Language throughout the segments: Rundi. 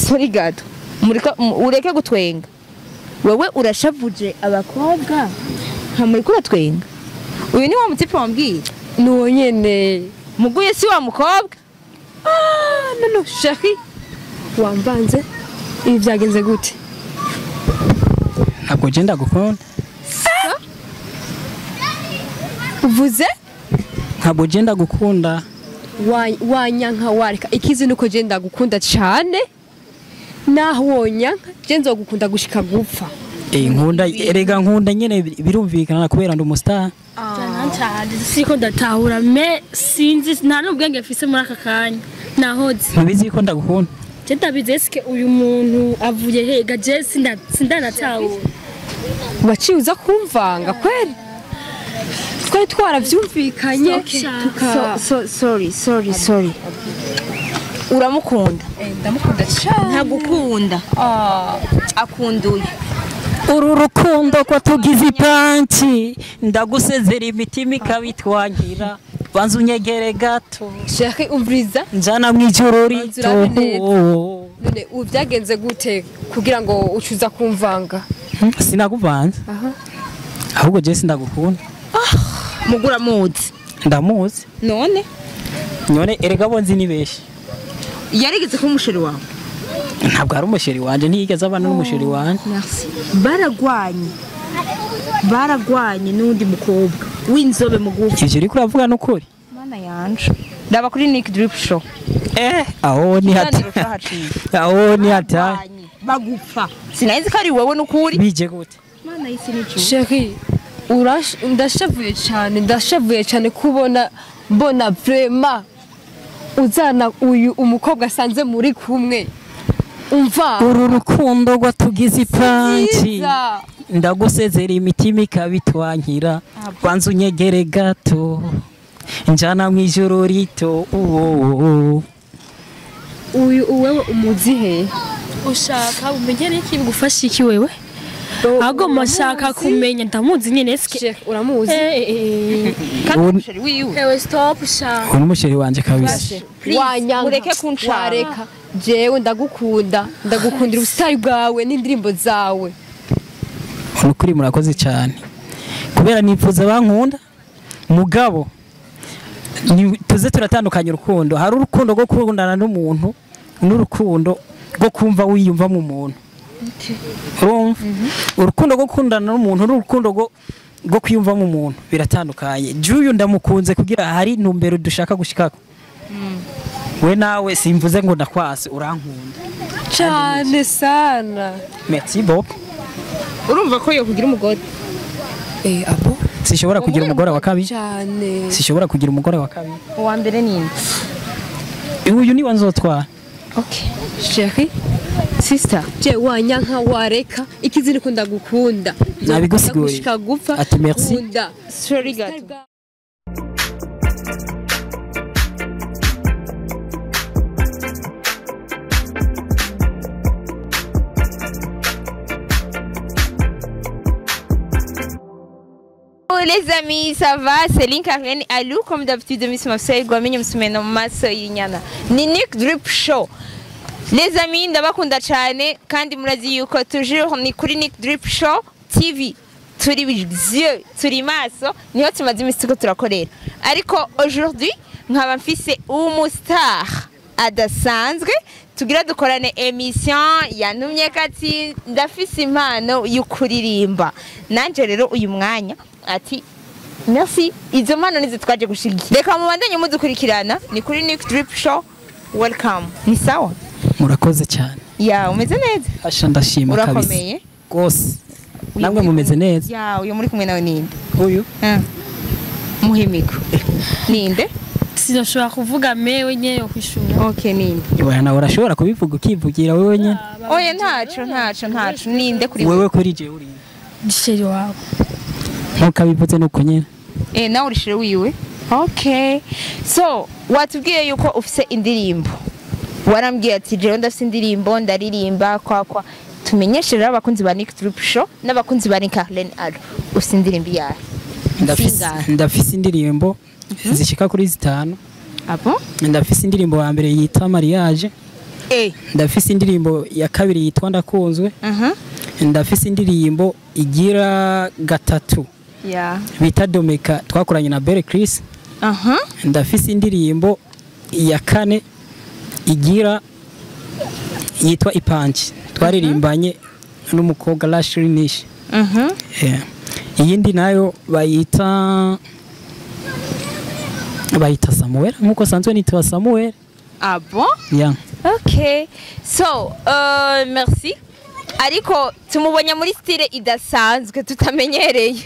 sorry gato ureke gutwenga wewe urashavuje abakobwa nkamuri kuratwenga uyu ni wa mutipe wambwiye nuwo nyene muguye si wa mukobwa no sheri wambanze ibi byagenze gute ntabwo genda gukunda uvuze ntabwo genda gukunda wanyanka wareka ikizi nuko genda gukunda cyane naho wonyanka je nzogukunda gushika gupfa nkunda erega nkunda nyene birumvikana kubera ndi umustar siko ndatahura me sinzi nta n'ubwenge mfise muri aka kanya nahoze ntubizi ko ndagukunda je ndabizi eske uyu muntu avuye hega je sindanatahura waciye uza kumvanga kweli twari twaravyumvikanye sorry uramukunda ndamukunda cyane ntagukunda akunduye uru rukundo ko tugize ipanki ndagusezera imitima ikabitwangira banza unyegere gato shaka umviriza njana mwijoro rito none ubyagenze gute kugira ngo ucuza kumvanga sinakuvanze ahubwo je sindagukunda mugura muzi ndamuzi none erega bonzi nibeshi yarigeze ko umusheri wawe ntabwo ari umusheri wanje ntiyigeze abana n'umusheri wanje baragwanye n'undi mukobwa w'inzobe mugufi ivyo uri kuravuga n'ukuri mana yanje ndaba kuri Nick Drip Show aho ni hati bagupfa sinayizi ko ari wowe n'ukuri bije gute mana yisi nicu sheri ndashavuye cyane kubona mbona vraiment uzana uyu umukobwa asanze muri kumwe umva uru rukundo rwo tugize ipanki ndagusezera imitima ikabitwankira banza unyegere gato njana mwijoro rito uyu wewe umuzi he ushaka umenye n'iki bigufasha iki wewe ahubwo mashaka kumenya ndamuzi nyene eske uramuzi umusheri wiwe ewe stop sha uri umusheri wanje kabisa wanyanka ureke kunshaka jewe ndagukundira ubusitari bwawe n'indirimbo zawe nukuri murakoze cyane kubera nipfuza bankunda mugabo tuze turatandukanya urukundo hari urukundo rwo gukundana n'umuntu n'urukundo rwo kumva wiyumva mu muntu urumva urukundo rwo gukundana n'umuntu n'urukundo rwo kwiyumva mu muntu biratandukanye juyu ndamukunze kugira hari intumbero dushaka gushikako we nawe simvuze ngo ndakwase urankunda cyane sana merci beaucoup urumva ko yo kugira umugore abo sishobora kugira umugore wa kabiri cyane sishobora kugira umugore wa kabiri uwa mbere ninde uyu ni wanzotwara okay sheri sister je wanyanka wareka ikizini ko ndagukunda nabigusigurira ati merci sorry gato les amis, ça va? C'est Link Arlene Alou, comme d'habitude, de Miss Mafsei, Guamini Msumeno Maso Yinyana. Ni Nick Drip Show. Les amis, ndabakunda cyane kandi murazi yuko toujours ni kuri Nick Drip Show TV. Turi yeux, turi maso, niho tumaze imisi turakorera. Ariko aujourd'hui, nkaba mfise umustar adasanzwe tugira dukorane emission yantumye kati ndafise impano y'ukuririmba. Nanje rero uyu mwanya ati merci izo mpano nizo twaje gushigikira. Reka mubandanye mudukurikirana ni kuri Nick Drip Show. Welcome. Ni sawa? Murakoze cyane. Ya umeze neza? Asha ndashima kabisa. Urakomeye? Gose. Namwe mumeze neza? Ya uyu muri kumwe nawe ninde? Uyu? Muhimiko. Ninde? Sinashobora kuvuga mewe nyewe kwishura. Okay ninde? Yoya nawe urashobora kubivuga ukivugira wewe nyene. Oya ntaco ninde kuri wewe kuri je uri. Gisheri wawe. Ntukabivuze nuko nyene. Nawe urishire wiwe. Okay. So, watubwiye yuko ufise indirimbo. Warambwiye ati jewe ndafise indirimbo ndaririmba kwa tumenyeshe rero abakunzi ba Nick Drip Show n'abakunzi ba Link Arlene Alou. Ufise indirimbo yawe. Ndafise indirimbo zishika kuri 5. Abo? Ndafise indirimbo ya mbere yitwa Mariage. ndafise indirimbo ya kabiri yitwa ndakunzwe ndafise indirimbo igira gatatu bita Domeka twakoranye na Bere Chris ndafise indirimbo ya kane igira yitwa Ipanchi twaririmbanye n'umukobwa Rashri Nish iyindi nayo bayita Samuel nkuko sanzwe nitwa Samuel. Ah bon? Yeah. Okay. So, merci. Ariko tumubonye muri style idasanzwe tutamenyereye.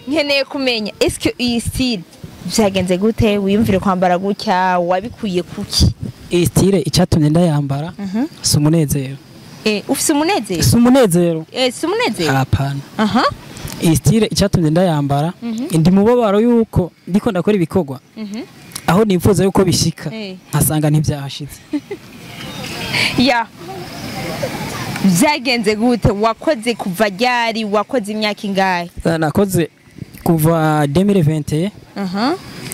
Nkeneye kumenya est-ce que iyi style byagenze gute wiyumvire kwambara gutya wabikuye kuki? Iyi style icyatumye ndayambara sumunezero. Ufise umunezero? Sumunezero. Sumunezero? Hapana. Iyi style icyatumye ndayambara ndi mubabaro yuko ndiko ndakora ibikorwa. Aho nifuza yuko bishika nkasanga ntibyahashitse. Ya. Byagenze gute wakoze kuva ryari wakoze imyaka ingahe? Nakoze kuva 2021.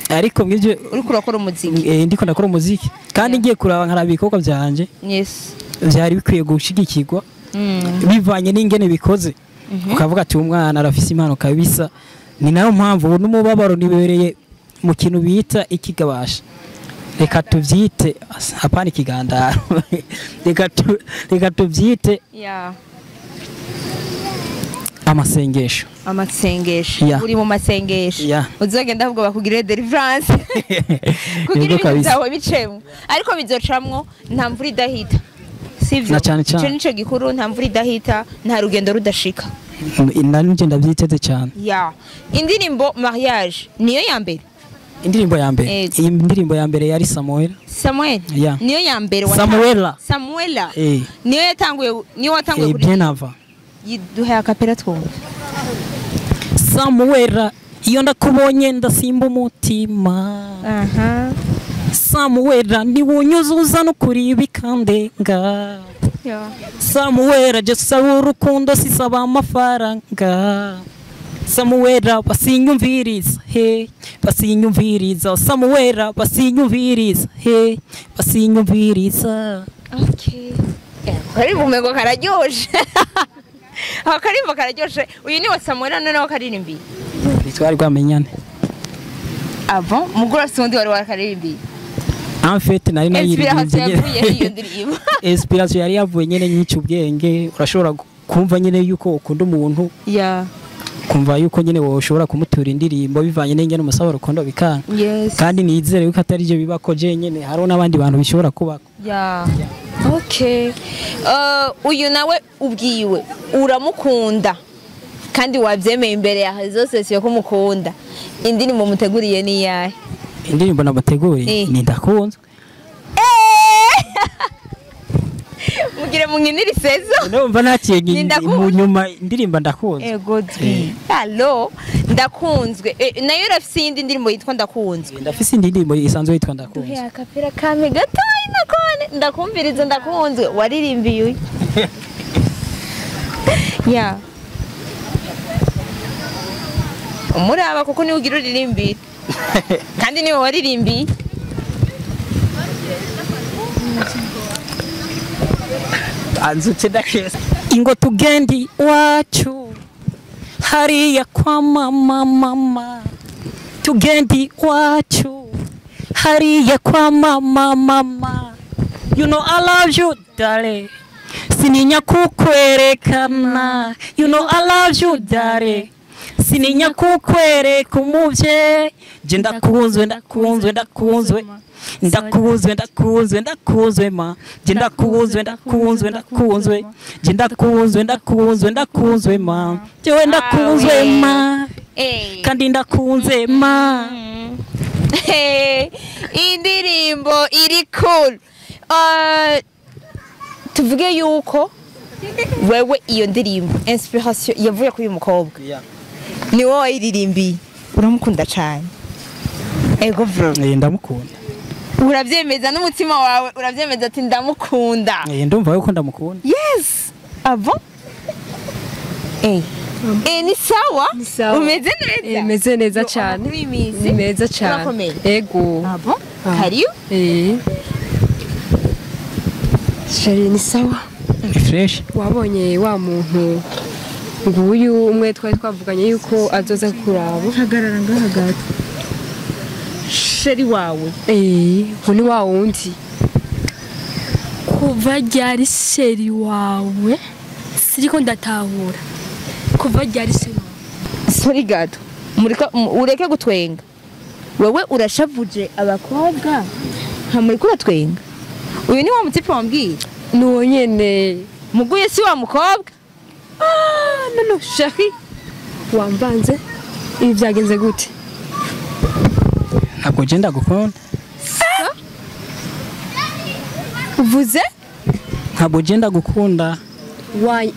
Ariko ngivyo uri kurakora umuziki. Ndiko ndakora umuziki kandi ngiye kuraba nkaraba ibikorwa byanje. Yes. Byari bikwiye gushigikirwa. Bivanye n'ingene bikoze. Ukavuga ati umwana arafise impano kabisa. Ni nayo mpamvu n'umubabaro nibereye mu kintu bita ikigabasha. Reka tuvyite hapana ikigandaro. Reka tuvyite amasengesho. Uri mu masengesho. Uzogenda ahubwo bakugirire deliverance. Kugira ibintu byawe bicemo. Ariko bizocamwo nta mvura idahita. Sivyo? Ico nico gikuru nta mvura idahita nta rugendo rudashika. Nanje ndavyiteze cyane. Indirimbo mariage niyo ya mbere. Indirimbo ya mbere. Iyi ndirimbo ya mbere yari Samuel. Niyo ya mbere wa Samuela. Niyo yatanguye kuri. Bien avant. Yiduhe akapera twumva. Samuela iyo ndakubonye ndasimba umutima. Samuela ni wunyuzuza no kuri bikandenga. Samuela je saba urukundo sisaba amafaranga. Samuela basinyumviriza basinyumviriza Samuela basinyumviriza basinyumviriza. Okay. Karibu mego kararyoshe. Karibu kararyoshe. Uyu ni wa Samuela none wakaririmbi. Bitwari gwamenyane. Avant mugura sundi wari wakaririmbi. En fait nari nayirimbye. Inspiration yari yavuye nyene nyica ubwenge urashobora kumva nyene yuko ukunda umuntu. Kumva yuko nyene woshobora kumutura indirimbo bivanye n'ingene umusaba rukondo bikanga. Kandi nizere yuko atari je bibako je nyene haro nabandi bantu bishobora kubako. Okay. Uyu nawe ubwiwe uramukunda kandi wavyemeye imbere ya zose siyo kumukunda. Indirimbo muteguriye ni yahe? Indirimbo nabateguriye ni ndakunzwe. Mugire munkinira isezo. Ndumva nakiye mu nyuma indirimbo ndakunzwe. Godby. Hello, ndakunzwe. Nayo urafise indi ndirimbo yitwa ndakunzwe. Ndafise indi ndirimbo isanzwe yitwa ndakunzwe. Duhe akapera kame gatoyi nakone ndakumviriza ndakunzwe waririmbiye uyu. Umuraba kuko ni ugira uririmbi. Kandi niwe waririmbi. Anzuke dakesa ingo tugendi wacu hariya kwa mama tugendi wacu hariya kwa mama. You know I love you darling sininya kukwerekana. You know I love you darling sininya kukwereka umuvye je ndakunzwe ndakunzwe ndakunzwe ndakunzwe ndakunzwe ndakunzwe ma je ndakunzwe ndakunzwe ndakunzwe je ndakunzwe ndakunzwe ndakunzwe ma jewe ndakunzwe ma kandi ndakunze ma. Indirimbo iri cool. Tuvuge yuko wewe iyo ndirimbo inspiration yavuye kuri uyu mukobwa. Ni wowe wayiririmbiye uramukunda cyane. Ego bro. Ndamukunda. Uravyemeza n'umutima wawe uravyemeza ati ndamukunda. Ndumva yuko ndamukunda. Yes. Abo? Ni sawa? Umeze neza? Umeze neza cyane. Ni meza cyane. Ego. Abo? Kariyo? Sheri ni sawa. Ni fresh. Wabonye wa muntu nguyu umwe twari twavuganye yuko azoza kuraba. hagarara ngaha gato sheri wawe ni wa wundi. kuva ryari sheri wawe siriko ndatahura kuva ryari sheri wawe sorry gato ureke gutwenga wewe urashavuje abakobwa nta muri kuratwenga uyu ni wa mutipe wambwiye Nuwo nyene muguye si wa mukobwa no sheri wamvanze ibi byagenze gute? Ntabwo genda gukunda. Uvuze Ntabwo genda gukunda.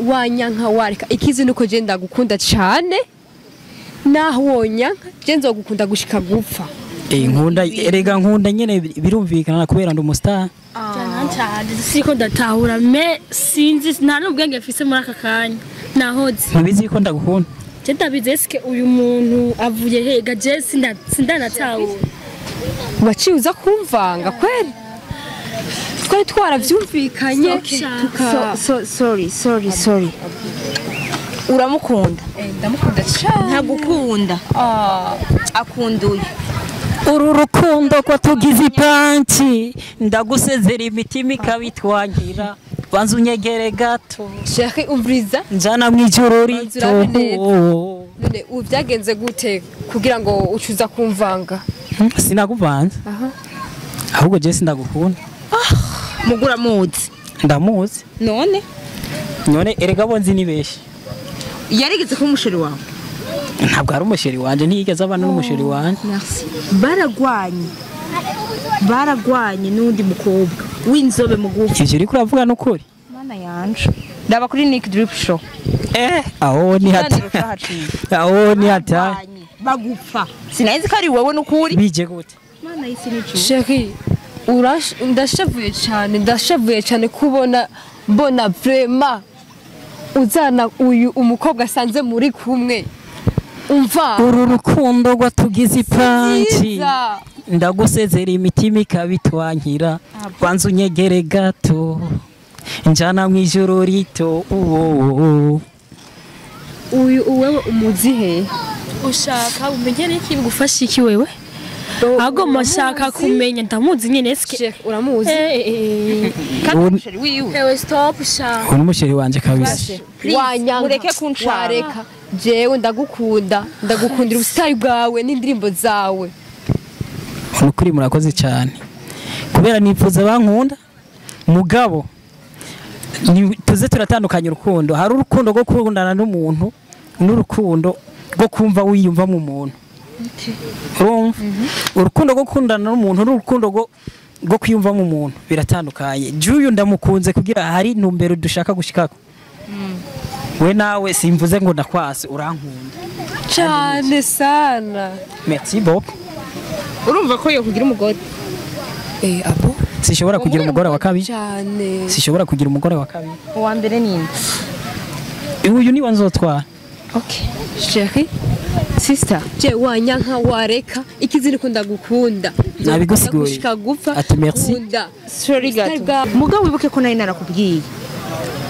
wanyanka wareka ikizi nuko je ndagukunda cyane naho wonyanka je nzogukunda gushika gupfa. Nkunda erega nkunda nyene birumvikana kubera ndi umustar. siriko ndatahura me sinzi nta n'ubwenge mfise muri aka kanya nahoze Ntubizi ko ndagukunda. je ndabizi eske uyu muntu avuye hega je sindanatahura Waciye uza kumvanga kweli twari twaravyumvikanye sorry uramukunda ndamukunda cyane ntagukunda akunduye Uru rukundo ko tugize ipanki ndagusezera imitima ikabitwangira banza unyegere gato Sheri umviriza njana mwijoro rito none ubyagenze gute kugira ngo ucuza kumvanga? Sinakuvanze ahubwo je sindagukunda. mugura muzi Ndamuzi none erega bonzi nibeshe yarigeze ko umusheri wawe ntabwo ari umusheri wanje ntiyigeze abana n'umusheri wanje. merci baragwanye n'undi mukobwa w'inzobe mugufi Ivyo uri kuravuga n'ukuri? mana yanje ndaba kuri Nick Drip Show aho ni hata bagupfa sinayizi ko ari wowe n'ukuri bije gute? mana yisi nicu Sheri ndashavuye cyane kubona mbona vraiment uzana uyu umukobwa asanze muri kumwe umva Uru rukundo rwa tugize ipanki ndagusezera imitima ikabitwankira banza unyegere gato njana mwijoro rito uyu wewe umuzihe ushaka umenyere iki bigufasha iki wewe ahubwo mashaka kumenya ndamuzi nyene eske uramuzi kandi wiwe ewe stop sha uyu n'umusheri wanje kabisa. wanyanka mureke kunshaka wareka jewe ndagukundira ubusitari bwawe n'indirimbo zawe. Nukuri murakoze cyane kubera nifuza bankunda mugabo tuze turatandukanya urukundo. Hari urukundo rwo gukundana n'umuntu n'urukundo rwo kumva wiyumva mu muntu. Urukundo rwo gukundana n'umuntu n'urukundo rwo kwiyumva mu muntu biratandukanye. Juyu ndamukunze kugira hari intumbero dushaka gushikako. We nawe simvuze ngo ndakwase urankunda cyane sana. Merci beaucoup. urumva ko yo kugira umugore abo Sishobora kugira umugore wa kabiri. cyane Sishobora kugira umugore wa kabiri. uwa mbere ninde? Uyu ni wanzotwara. Okay Sheri sister je wanyanka wareka ikizini ko ndagukunda Nabigusiguriye. gushika gupfa Ati merci. sorry gato mugabo wibuke ko nari narakubwiye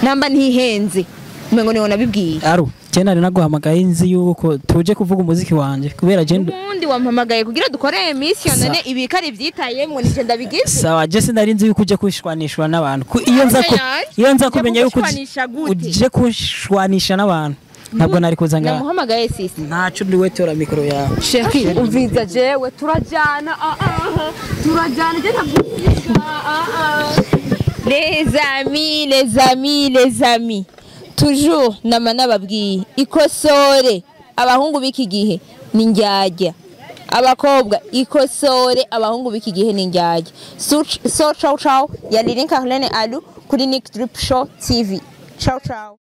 namba ntihenze umengo niho nabibwiye Aro cyane ari naguhamagaye nzi yuko tuje kuvuga umuziki wanje kubera je ubundi wampamagaye kugira dukore emission none ibikari vyitayemwe nije ndabigize sawa je sinari nzi yuko uje kushwanishwa n'abantu iyo nza kumenya yuko uje kushwanisha n'abantu ntabwo nari kuza ngaha namuhamagaye sisi ntacu ndi wetora mikoro yawe. Sheri umviza jewe turajana je les amis toujours nama nababwiye ikosore abahungu b'iki gihe ni njyajya abakobwa ikosore abahungu b'iki gihe ni njyajya so ciao ciao ya Lilin Carlene Alu kuri Nick Drip Show TV ciao ciao.